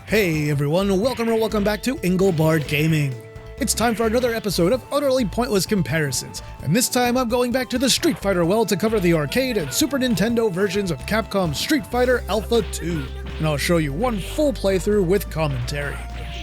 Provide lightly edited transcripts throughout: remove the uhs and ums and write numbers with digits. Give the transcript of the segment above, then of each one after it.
Hey everyone, welcome back to Engelbart Gaming. It's time for another episode of Utterly Pointless Comparisons, and this time I'm going back to the Street Fighter well to cover the arcade and Super Nintendo versions of Capcom's Street Fighter Alpha 2, and I'll show you one full playthrough with commentary.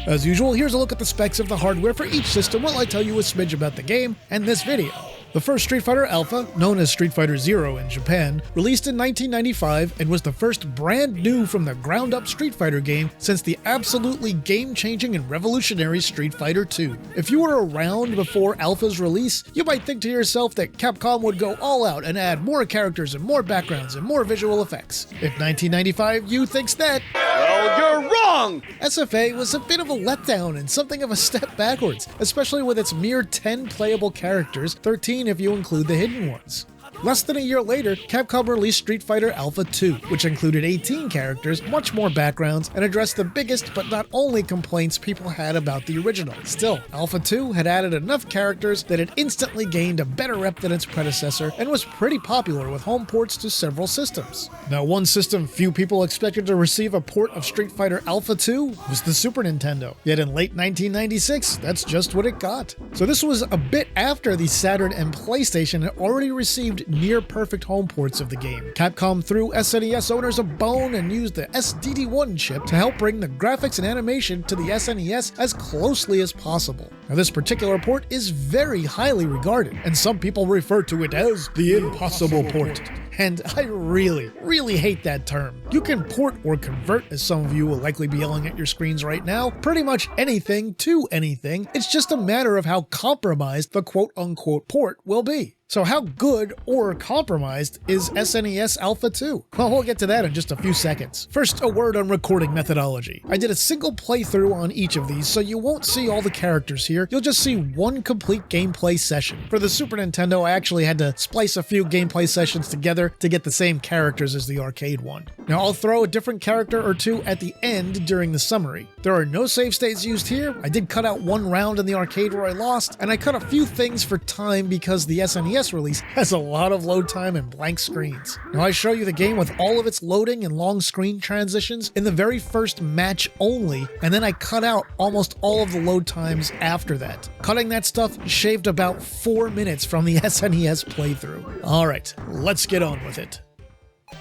As usual, here's a look at the specs of the hardware for each system while I tell you a smidge about the game and this video. The first Street Fighter Alpha, known as Street Fighter Zero in Japan, released in 1995 and was the first brand new from the ground-up Street Fighter game since the absolutely game-changing and revolutionary Street Fighter II. If you were around before Alpha's release, you might think to yourself that Capcom would go all out and add more characters and more backgrounds and more visual effects. If 1995 you thinks that, well, you're wrong! SFA was a bit of a letdown and something of a step backwards, especially with its mere 10 playable characters, 13 if you include the hidden ones. Less than a year later, Capcom released Street Fighter Alpha 2, which included 18 characters, much more backgrounds, and addressed the biggest but not only complaints people had about the original. Still, Alpha 2 had added enough characters that it instantly gained a better rep than its predecessor and was pretty popular with home ports to several systems. Now, one system few people expected to receive a port of Street Fighter Alpha 2 was the Super Nintendo. Yet in late 1996, that's just what it got. So this was a bit after the Saturn and PlayStation had already received near-perfect home ports of the game. Capcom threw SNES owners a bone and used the SDD1 chip to help bring the graphics and animation to the SNES as closely as possible. Now, this particular port is very highly regarded, and some people refer to it as the impossible port. And I really hate that term. You can port or convert, as some of you will likely be yelling at your screens right now, pretty much anything to anything. It's just a matter of how compromised the quote-unquote port will be. So how good or compromised is SNES Alpha 2? Well, we'll get to that in just a few seconds. First, a word on recording methodology. I did a single playthrough on each of these, so you won't see all the characters here. You'll just see one complete gameplay session. For the Super Nintendo, I actually had to splice a few gameplay sessions together to get the same characters as the arcade one. Now, I'll throw a different character or two at the end during the summary. There are no save states used here. I did cut out one round in the arcade where I lost, and I cut a few things for time because the SNES release has a lot of load time and blank screens. Now, I show you the game with all of its loading and long screen transitions in the very first match only, and then I cut out almost all of the load times after that. Cutting that stuff shaved about 4 minutes from the SNES playthrough. Alright, let's get on with it.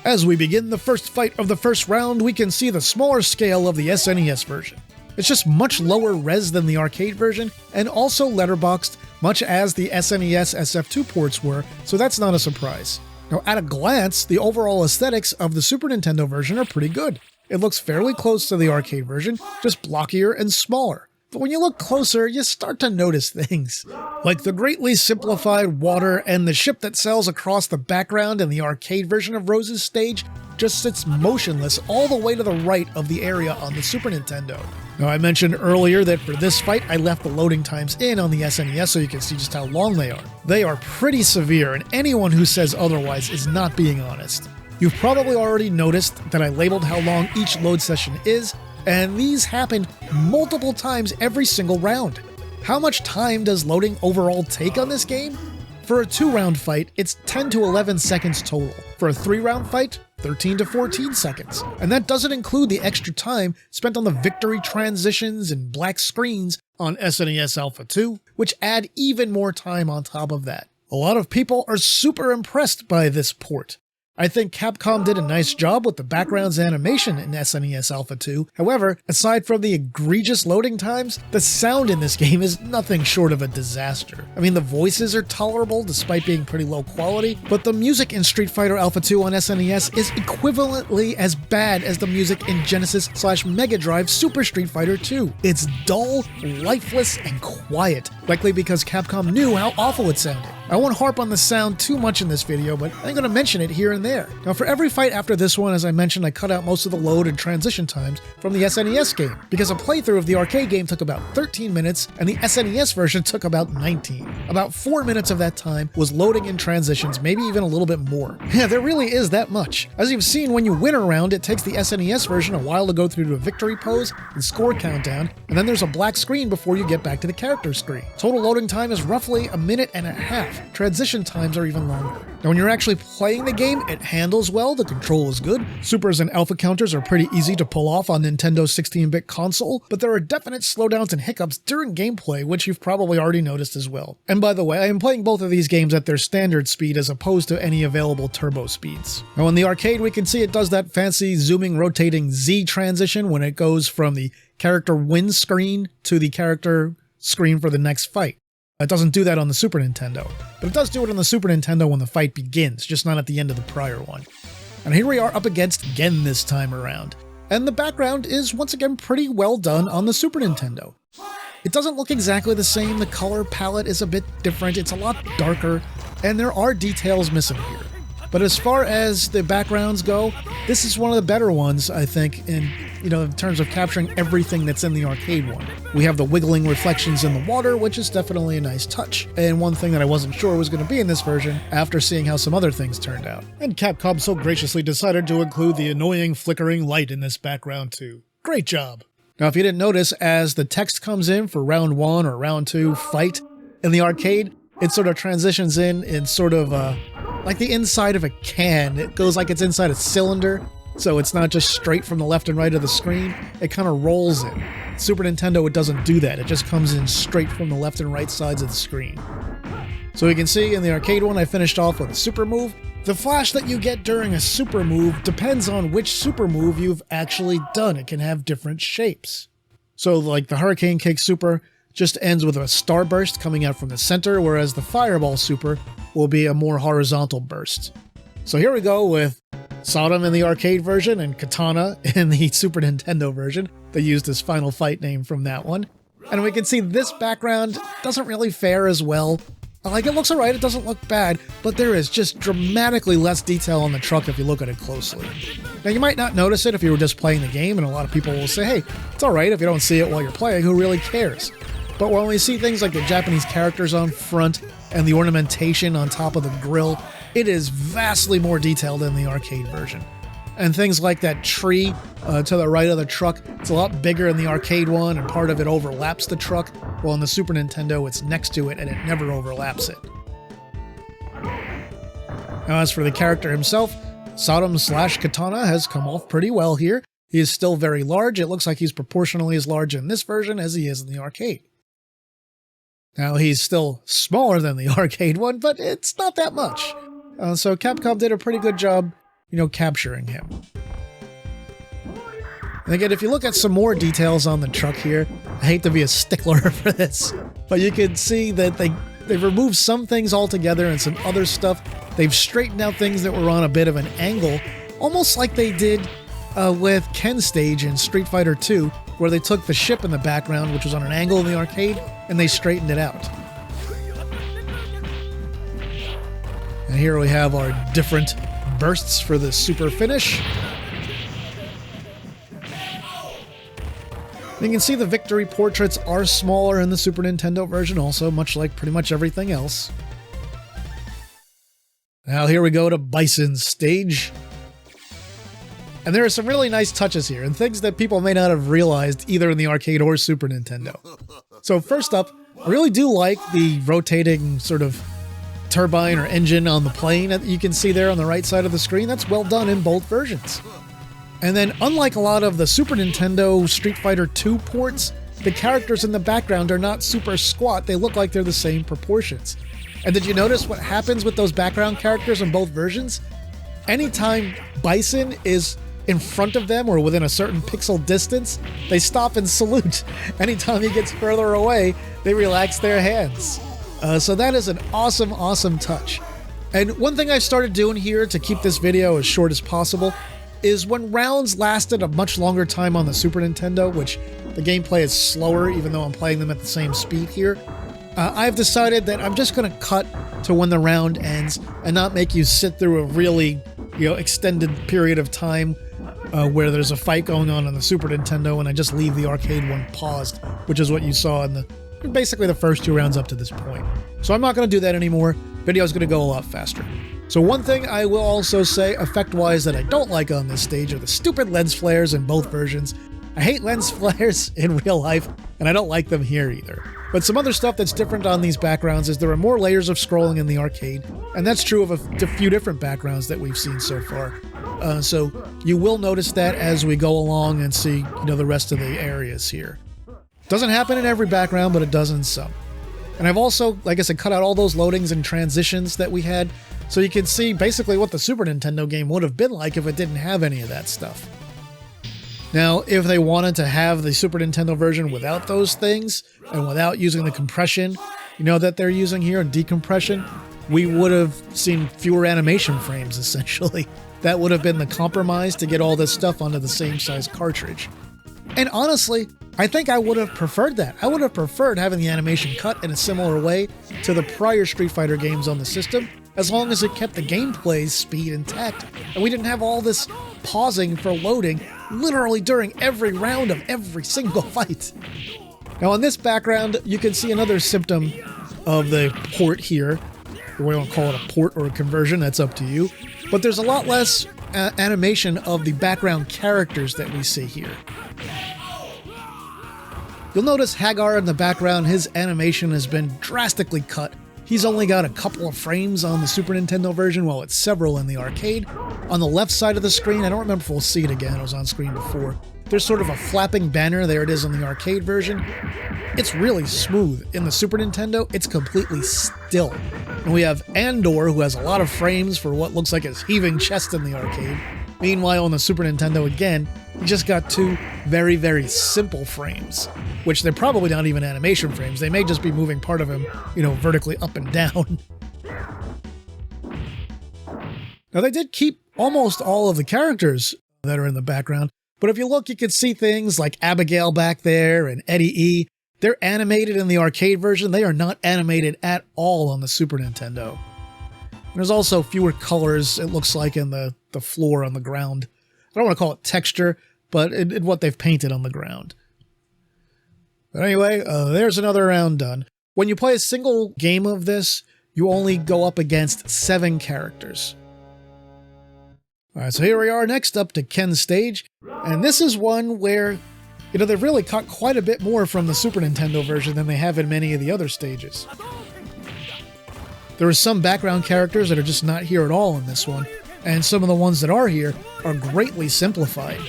As we begin the first fight of the first round, we can see the smaller scale of the SNES version. It's just much lower res than the arcade version, and also letterboxed, much as the SNES SF2 ports were, so that's not a surprise. Now, at a glance, the overall aesthetics of the Super Nintendo version are pretty good. It looks fairly close to the arcade version, just blockier and smaller. But when you look closer, you start to notice things. Like the greatly simplified water and the ship that sails across the background in the arcade version of Rose's stage just sits motionless all the way to the right of the area on the Super Nintendo. Now, I mentioned earlier that for this fight, I left the loading times in on the SNES so you can see just how long they are. They are pretty severe, and anyone who says otherwise is not being honest. You've probably already noticed that I labeled how long each load session is, and these happen multiple times every single round. How much time does loading overall take on this game? For a 2-round fight, it's 10 to 11 seconds total. For a 3-round fight, 13 to 14 seconds. And that doesn't include the extra time spent on the victory transitions and black screens on SNES Alpha 2, which add even more time on top of that. A lot of people are super impressed by this port. I think Capcom did a nice job with the background's animation in SNES Alpha 2. However, aside from the egregious loading times, the sound in this game is nothing short of a disaster. I mean, the voices are tolerable despite being pretty low quality, but the music in Street Fighter Alpha 2 on SNES is equivalently as bad as the music in Genesis/Mega Drive Super Street Fighter 2. It's dull, lifeless, and quiet, likely because Capcom knew how awful it sounded. I won't harp on the sound too much in this video, but I'm going to mention it here and there. Now, for every fight after this one, as I mentioned, I cut out most of the load and transition times from the SNES game, because a playthrough of the arcade game took about 13 minutes, and the SNES version took about 19. About 4 minutes of that time was loading and transitions, maybe even a little bit more. Yeah, there really is that much. As you've seen, when you win a round, it takes the SNES version a while to go through to a victory pose and score countdown, and then there's a black screen before you get back to the character screen. Total loading time is roughly a minute and a half. transition times are even longer. Now when you're actually playing the game, it handles well, the control is good. Supers and alpha counters are pretty easy to pull off on Nintendo's 16-bit console, but there are definite slowdowns and hiccups during gameplay, which you've probably already noticed as well. And by the way, I am playing both of these games at their standard speed as opposed to any available turbo speeds. Now in the arcade, we can see it does that fancy zooming, rotating Z transition when it goes from the character win screen to the character screen for the next fight. It doesn't do that on the Super Nintendo, but it does do it on the Super Nintendo when the fight begins, just not at the end of the prior one. And here we are up against Gen this time around, and the background is once again pretty well done on the Super Nintendo. It doesn't look exactly the same, the color palette is a bit different, it's a lot darker, and there are details missing here. But as far as the backgrounds go, this is one of the better ones, I think, in terms of capturing everything that's in the arcade one. We have the wiggling reflections in the water, which is definitely a nice touch, and one thing that I wasn't sure was going to be in this version after seeing how some other things turned out. And Capcom so graciously decided to include the annoying flickering light in this background too. Great job! Now if you didn't notice, as the text comes in for round 1 or round 2 fight in the arcade, it sort of transitions in sort of like the inside of a can. It goes like it's inside a cylinder, so it's not just straight from the left and right of the screen. It kind of rolls in. Super Nintendo, it doesn't do that. It just comes in straight from the left and right sides of the screen. So you can see in the arcade one, I finished off with a super move. The flash that you get during a super move depends on which super move you've actually done. It can have different shapes. So like the Hurricane Kick Super just ends with a starburst coming out from the center, whereas the Fireball Super will be a more horizontal burst. So here we go with Sodom in the arcade version and Katana in the Super Nintendo version. They used his final fight name from that one. And we can see this background doesn't really fare as well. Like, it looks alright, it doesn't look bad, but there is just dramatically less detail on the truck if you look at it closely. Now, you might not notice it if you were just playing the game, and a lot of people will say, hey, it's alright if you don't see it while you're playing, who really cares? But when we see things like the Japanese characters on front and the ornamentation on top of the grill, it is vastly more detailed than the arcade version. And things like that tree to the right of the truck, it's a lot bigger in the arcade one, and part of it overlaps the truck, while in the Super Nintendo it's next to it and it never overlaps it. Now as for the character himself, Sodom/Katana has come off pretty well here. He is still very large. It looks like he's proportionally as large in this version as he is in the arcade. Now he's still smaller than the arcade one, but it's not that much. So Capcom did a pretty good job capturing him. And again, if you look at some more details on the truck here, I hate to be a stickler for this, but you can see that they've removed some things altogether and some other stuff. They've straightened out things that were on a bit of an angle, almost like they did with Ken Stage in Street Fighter II, where they took the ship in the background, which was on an angle in the arcade, and they straightened it out. And here we have our different bursts for the super finish. You can see the victory portraits are smaller in the Super Nintendo version also, much like pretty much everything else. Now here we go to Bison's stage. And there are some really nice touches here, and things that people may not have realized either in the arcade or Super Nintendo. So first up, I really do like the rotating sort of turbine or engine on the plane that you can see there on the right side of the screen. That's well done in both versions. And then, unlike a lot of the Super Nintendo Street Fighter II ports, the characters in the background are not super squat, they look like they're the same proportions. And did you notice what happens with those background characters in both versions? Anytime Bison is in front of them or within a certain pixel distance, they stop and salute. Anytime he gets further away, they relax their hands. So that is an awesome, awesome touch. And one thing I started doing here to keep this video as short as possible is when rounds lasted a much longer time on the Super Nintendo, which the gameplay is slower even though I'm playing them at the same speed here, I've decided that I'm just going to cut to when the round ends and not make you sit through a really extended period of time where there's a fight going on the Super Nintendo and I just leave the arcade one paused, which is what you saw in basically the first 2 rounds up to this point. So I'm not going to do that anymore. Video's going to go a lot faster. So one thing I will also say, effect-wise, that I don't like on this stage are the stupid lens flares in both versions. I hate lens flares in real life, and I don't like them here either. But some other stuff that's different on these backgrounds is there are more layers of scrolling in the arcade, and that's true of a few different backgrounds that we've seen so far. So you will notice that as we go along and see, the rest of the areas here. Doesn't happen in every background, but it does in some. And I've also, like I said, cut out all those loadings and transitions that we had, so you can see basically what the Super Nintendo game would have been like if it didn't have any of that stuff. Now, if they wanted to have the Super Nintendo version without those things, and without using the compression, that they're using here, and decompression, we would have seen fewer animation frames, essentially. That would have been the compromise to get all this stuff onto the same size cartridge. And honestly, I think I would have preferred that. I would have preferred having the animation cut in a similar way to the prior Street Fighter games on the system, as long as it kept the gameplay's speed intact, and we didn't have all this pausing for loading literally during every round of every single fight. Now on this background, you can see another symptom of the port here. We don't call it a port or a conversion, that's up to you. But there's a lot less animation of the background characters that we see here. You'll notice Hagar in the background, his animation has been drastically cut. He's only got a couple of frames on the Super Nintendo version, while it's several in the arcade. On the left side of the screen, I don't remember if we'll see it again, it was on screen before. There's sort of a flapping banner, there it is on the arcade version. It's really smooth. In the Super Nintendo, it's completely still. And we have Andor, who has a lot of frames for what looks like his heaving chest in the arcade. Meanwhile, on the Super Nintendo again, you just got two very, very simple frames, which they're probably not even animation frames. They may just be moving part of him, vertically up and down. Now, they did keep almost all of the characters that are in the background, but if you look, you can see things like Abigail back there and Eddie E. They're animated in the arcade version. They are not animated at all on the Super Nintendo. And there's also fewer colors, it looks like, in the floor on the ground. I don't want to call it texture, but in what they've painted on the ground. But anyway, there's another round done. When you play a single game of this, you only go up against 7 characters. Alright, so here we are next up to Ken's stage, and this is one where, they've really cut quite a bit more from the Super Nintendo version than they have in many of the other stages. There are some background characters that are just not here at all in this one, and some of the ones that are here are greatly simplified.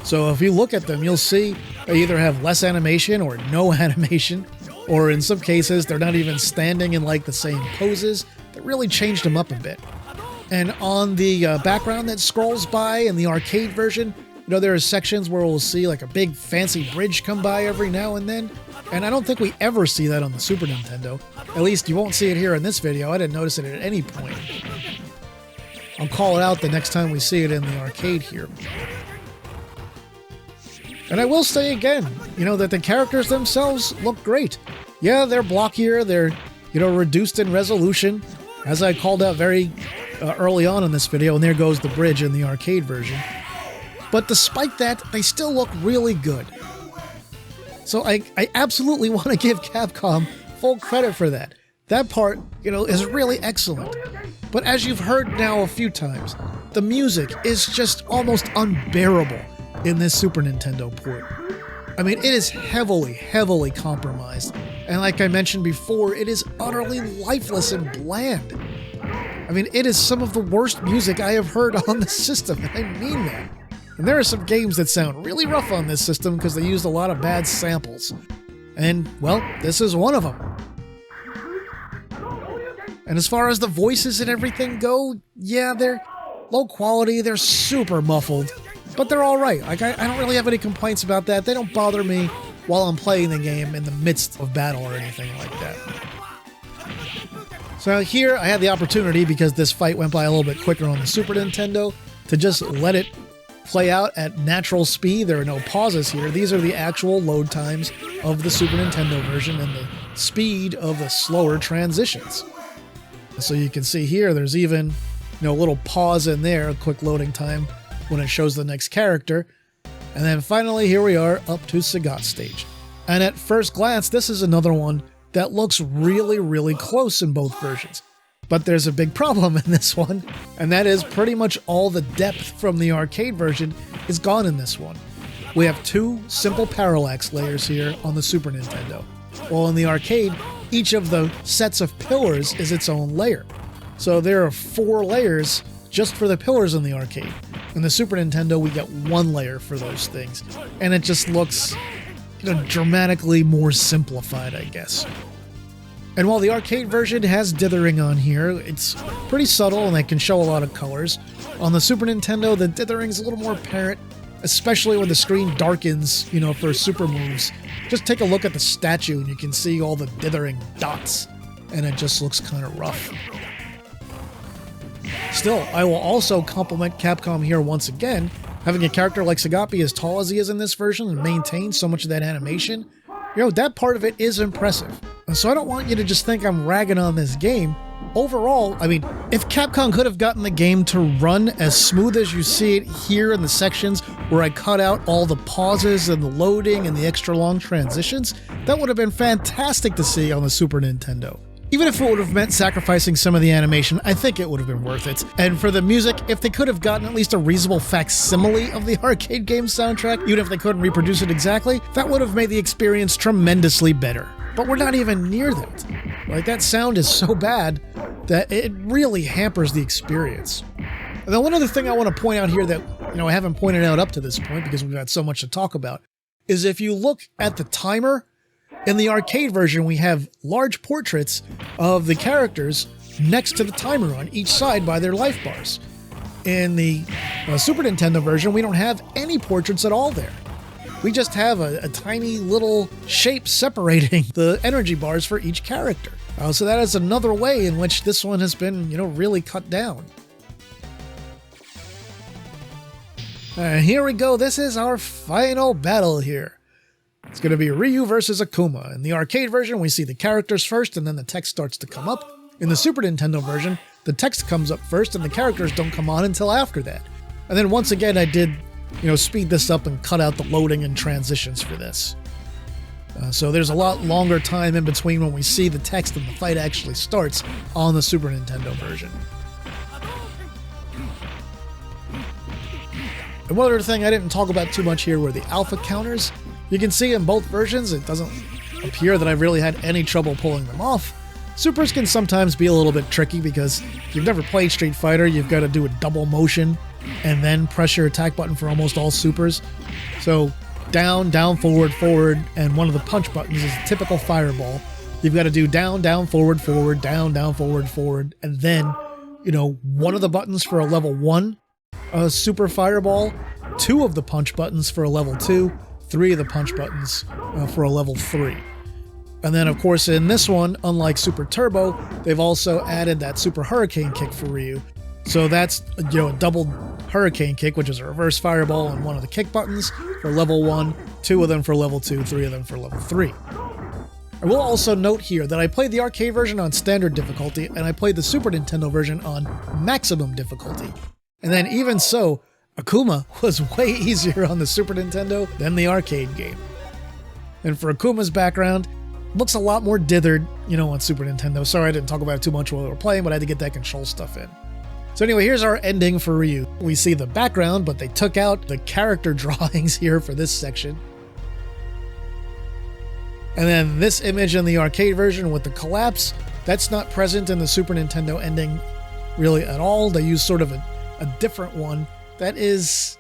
So if you look at them, you'll see they either have less animation or no animation, or in some cases, they're not even standing in like the same poses. They really changed them up a bit. And on the background that scrolls by in the arcade version, there are sections where we'll see like a big fancy bridge come by every now and then. And I don't think we ever see that on the Super Nintendo. At least you won't see it here in this video. I didn't notice it at any point. I'll call it out the next time we see it in the arcade here. And I will say again, that the characters themselves look great. Yeah, they're blockier, they're, reduced in resolution, as I called out very early on in this video, and there goes the bridge in the arcade version. But despite that, they still look really good. So I absolutely want to give Capcom full credit for that. That part, is really excellent. But as you've heard now a few times, the music is just almost unbearable in this Super Nintendo port. I mean, it is heavily, heavily compromised. And like I mentioned before, it is utterly lifeless and bland. I mean, it is some of the worst music I have heard on the system, and I mean that. And there are some games that sound really rough on this system because they used a lot of bad samples. And, well, this is one of them. And as far as the voices and everything go, yeah, they're low quality, they're super muffled, but they're alright. Like, I don't really have any complaints about that. They don't bother me while I'm playing the game in the midst of battle or anything like that. So here I had the opportunity, because this fight went by a little bit quicker on the Super Nintendo, to just let it play out at natural speed. There are no pauses here. These are the actual load times of the Super Nintendo version and the speed of the slower transitions. So you can see here, there's even, a little pause in there, a quick loading time when it shows the next character. And then finally, here we are up to Sagat's stage. And at first glance, this is another one that looks really, really close in both versions. But there's a big problem in this one, and that is pretty much all the depth from the arcade version is gone in this one. We have 2 simple parallax layers here on the Super Nintendo. Well, in the arcade, each of the sets of pillars is its own layer. So there are 4 layers just for the pillars in the arcade. In the Super Nintendo, we get 1 layer for those things. And it just looks, dramatically more simplified, I guess. And while the arcade version has dithering on here, it's pretty subtle and it can show a lot of colors. On the Super Nintendo, the dithering's a little more apparent, especially when the screen darkens, for super moves. Just take a look at the statue and you can see all the dithering dots, and it just looks kind of rough. Still, I will also compliment Capcom here once again. Having a character like Sagapi as tall as he is in this version and maintain so much of that animation, that part of it is impressive. And so I don't want you to just think I'm ragging on this game. Overall, if Capcom could have gotten the game to run as smooth as you see it here in the sections where I cut out all the pauses and the loading and the extra long transitions, that would have been fantastic to see on the Super Nintendo. Even if it would have meant sacrificing some of the animation, I think it would have been worth it. And for the music, if they could have gotten at least a reasonable facsimile of the arcade game soundtrack, even if they couldn't reproduce it exactly, that would have made the experience tremendously better. But we're not even near that. That sound is so bad that it really hampers the experience. And then one other thing I want to point out here that, I haven't pointed out up to this point because we've got so much to talk about, is if you look at the timer, in the arcade version, we have large portraits of the characters next to the timer on each side by their life bars. In the Super Nintendo version, we don't have any portraits at all there. We just have a tiny little shape separating the energy bars for each character. So that is another way in which this one has been, really cut down. Here we go. This is our final battle here. It's going to be Ryu versus Akuma. In the arcade version, we see the characters first and then the text starts to come up. In the Super Nintendo version, the text comes up first and the characters don't come on until after that. And then once again, I did, speed this up and cut out the loading and transitions for this. So there's a lot longer time in between when we see the text and the fight actually starts on the Super Nintendo version. And one other thing I didn't talk about too much here were the alpha counters. You can see in both versions, it doesn't appear that I've really had any trouble pulling them off. Supers can sometimes be a little bit tricky because if you've never played Street Fighter, you've got to do a double motion and then press your attack button for almost all supers. So down, down, forward, forward, and one of the punch buttons is a typical fireball. You've got to do down, down, forward, forward, down, down, forward, forward, and then, one of the buttons for a level 1 super fireball, 2 of the punch buttons for a level 2, 3 of the punch buttons for a level 3. And then, of course, in this one, unlike Super Turbo, they've also added that Super Hurricane kick for Ryu. So that's, a double Hurricane kick, which is a reverse fireball on one of the kick buttons for level 1, 2 of them for level 2, 3 of them for level 3. I will also note here that I played the arcade version on standard difficulty, and I played the Super Nintendo version on maximum difficulty. And then even so, Akuma was way easier on the Super Nintendo than the arcade game. And for Akuma's background, looks a lot more dithered, on Super Nintendo. Sorry I didn't talk about it too much while we were playing, but I had to get that control stuff in. So anyway, here's our ending for Ryu. We see the background, but they took out the character drawings here for this section. And then this image in the arcade version with the collapse, that's not present in the Super Nintendo ending really at all. They use sort of a different one that is,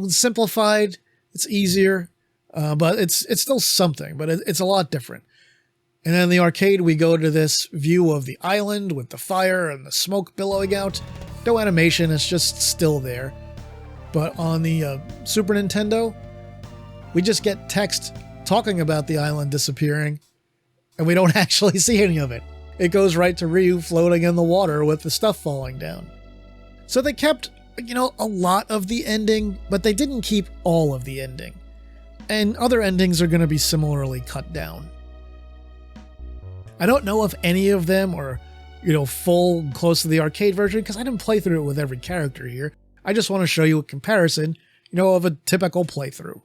simplified, it's easier, but it's still something, but it's a lot different. And then in the arcade, we go to this view of the island with the fire and the smoke billowing out. No animation, it's just still there. But on the Super Nintendo, we just get text talking about the island disappearing, and we don't actually see any of it. It goes right to Ryu floating in the water with the stuff falling down. So they kept, a lot of the ending, but they didn't keep all of the ending. And other endings are going to be similarly cut down. I don't know if any of them are, full close to the arcade version, because I didn't play through it with every character here. I just want to show you a comparison, of a typical playthrough.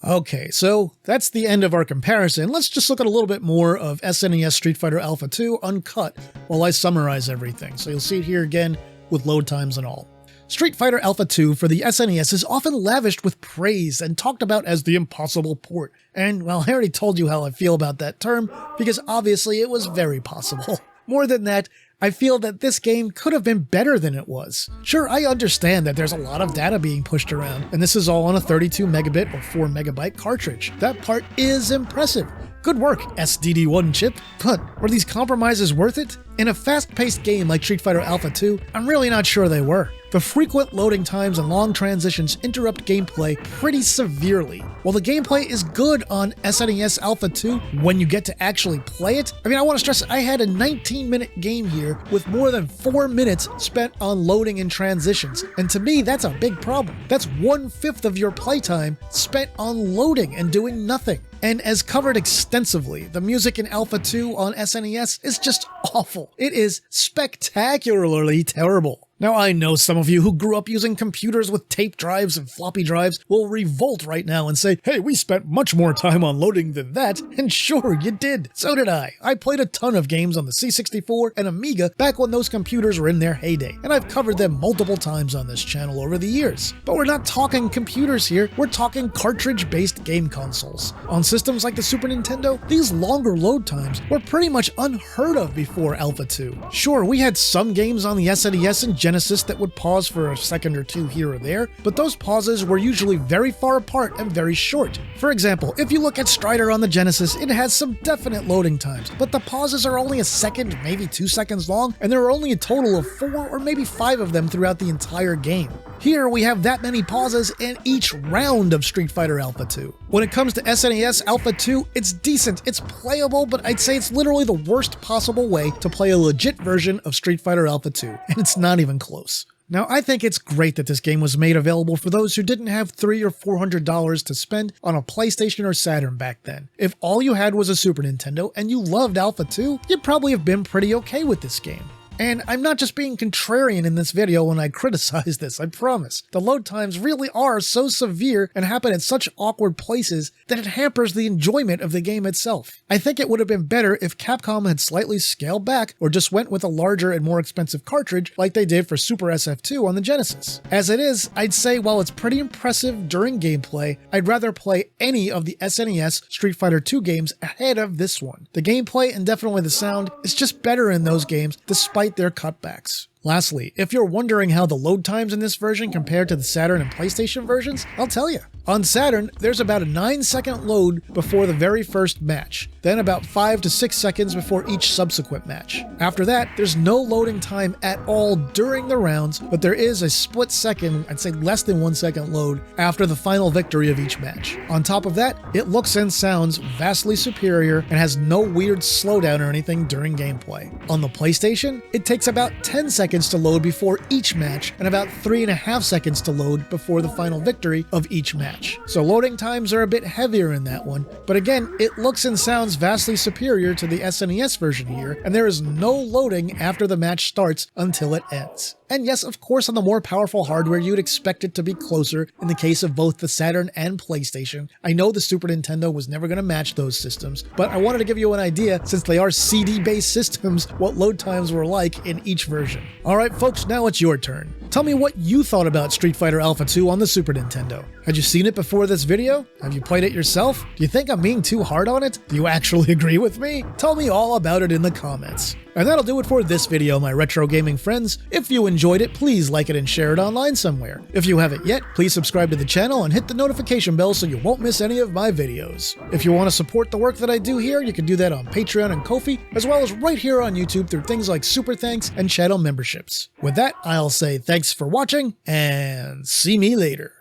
Okay, so that's the end of our comparison. Let's just look at a little bit more of SNES Street Fighter Alpha 2 uncut while I summarize everything. So you'll see it here again with load times and all. Street Fighter Alpha 2 for the SNES is often lavished with praise and talked about as the impossible port. And, well, I already told you how I feel about that term, because obviously it was very possible. More than that, I feel that this game could have been better than it was. Sure, I understand that there's a lot of data being pushed around, and this is all on a 32 megabit or 4 megabyte cartridge. That part is impressive. Good work, SDD1 chip, but were these compromises worth it? In a fast-paced game like Street Fighter Alpha 2, I'm really not sure they were. The frequent loading times and long transitions interrupt gameplay pretty severely. While the gameplay is good on SNES Alpha 2 when you get to actually play it, I want to stress I had a 19-minute game here with more than 4 minutes spent on loading and transitions, and to me that's a big problem. That's 1/5 of your playtime spent on loading and doing nothing. And as covered extensively, the music in Alpha 2 on SNES is just awful. It is spectacularly terrible. Now, I know some of you who grew up using computers with tape drives and floppy drives will revolt right now and say, hey, we spent much more time on loading than that, and sure, you did. So did I. I played a ton of games on the C64 and Amiga back when those computers were in their heyday, and I've covered them multiple times on this channel over the years. But we're not talking computers here, we're talking cartridge-based game consoles. On systems like the Super Nintendo, these longer load times were pretty much unheard of before Alpha 2. Sure, we had some games on the SNES and Genesis that would pause for a second or two here or there, but those pauses were usually very far apart and very short. For example, if you look at Strider on the Genesis, it has some definite loading times, but the pauses are only a second, maybe 2 seconds long, and there are only a total of 4 or maybe 5 of them throughout the entire game. Here we have that many pauses in each round of Street Fighter Alpha 2. When it comes to SNES Alpha 2, it's decent, it's playable, but I'd say it's literally the worst possible way to play a legit version of Street Fighter Alpha 2, and it's not even close. Now, I think it's great that this game was made available for those who didn't have $300 or $400 to spend on a PlayStation or Saturn back then. If all you had was a Super Nintendo and you loved Alpha 2, you'd probably have been pretty okay with this game. And I'm not just being contrarian in this video when I criticize this, I promise. The load times really are so severe and happen at such awkward places that it hampers the enjoyment of the game itself. I think it would have been better if Capcom had slightly scaled back or just went with a larger and more expensive cartridge like they did for Super SF2 on the Genesis. As it is, I'd say while it's pretty impressive during gameplay, I'd rather play any of the SNES Street Fighter 2 games ahead of this one. The gameplay and definitely the sound is just better in those games despite their cutbacks. Lastly, if you're wondering how the load times in this version compare to the Saturn and PlayStation versions, I'll tell you. On Saturn, there's about a 9-second load before the very first match, then about 5 to 6 seconds before each subsequent match. After that, there's no loading time at all during the rounds, but there is a split second, I'd say less than 1 second load, after the final victory of each match. On top of that, it looks and sounds vastly superior and has no weird slowdown or anything during gameplay. On the PlayStation, it takes about 10 seconds to load before each match and about 3.5 seconds to load before the final victory of each match. So loading times are a bit heavier in that one, but again, it looks and sounds vastly superior to the SNES version here, and there is no loading after the match starts until it ends. And yes, of course, on the more powerful hardware, you'd expect it to be closer in the case of both the Saturn and PlayStation. I know the Super Nintendo was never going to match those systems, but I wanted to give you an idea, since they are CD-based systems, what load times were like in each version. Alright folks, now it's your turn. Tell me what you thought about Street Fighter Alpha 2 on the Super Nintendo. Had you seen it before this video? Have you played it yourself? Do you think I'm being too hard on it? Do you actually agree with me? Tell me all about it in the comments. And that'll do it for this video, my retro gaming friends. If you enjoyed it, please like it and share it online somewhere. If you haven't yet, please subscribe to the channel and hit the notification bell so you won't miss any of my videos. If you want to support the work that I do here, you can do that on Patreon and Ko-fi, as well as right here on YouTube through things like Super Thanks and channel memberships. With that, I'll say thanks for watching, and see me later.